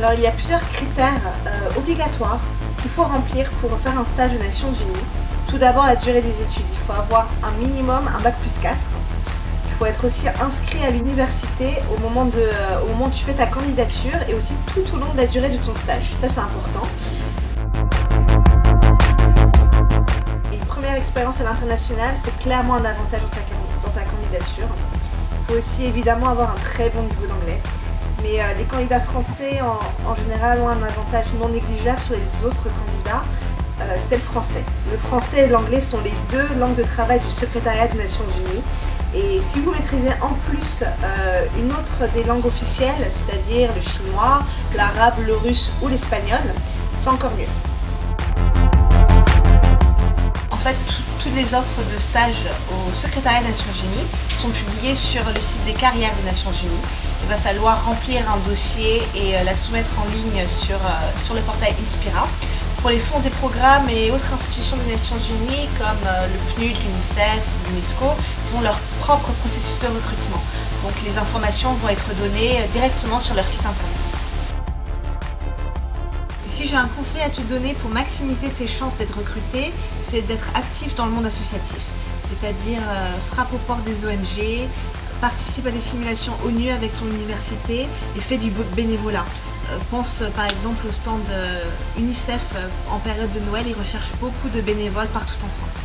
Alors il y a plusieurs critères obligatoires qu'il faut remplir pour faire un stage aux Nations Unies. Tout d'abord la durée des études, il faut avoir un minimum un bac+4. Il faut être aussi inscrit à l'université au moment où tu fais ta candidature et aussi tout au long de la durée de ton stage. Ça c'est important. Une première expérience à l'international, c'est clairement un avantage dans ta candidature. Il faut aussi évidemment avoir un très bon niveau d'anglais. Mais les candidats français en général ont un avantage non négligeable sur les autres candidats, c'est le français. Le français et l'anglais sont les deux langues de travail du secrétariat des Nations Unies. Et si vous maîtrisez en plus une autre des langues officielles, c'est-à-dire le chinois, l'arabe, le russe ou l'espagnol, c'est encore mieux. En fait, toutes les offres de stage au secrétariat des Nations Unies sont publiées sur le site des carrières des Nations Unies. Il va falloir remplir un dossier et la soumettre en ligne sur le portail Inspira. Pour les fonds et programmes et autres institutions des Nations Unies comme le PNUD, l'UNICEF, l'UNESCO, ils ont leur propre processus de recrutement. Donc les informations vont être données directement sur leur site internet. Et si j'ai un conseil à te donner pour maximiser tes chances d'être recruté, c'est d'être actif dans le monde associatif. C'est-à-dire frappe aux portes des ONG, participe à des simulations ONU avec ton université et fais du bénévolat. Pense par exemple au stand UNICEF en période de Noël, ils recherchent beaucoup de bénévoles partout en France.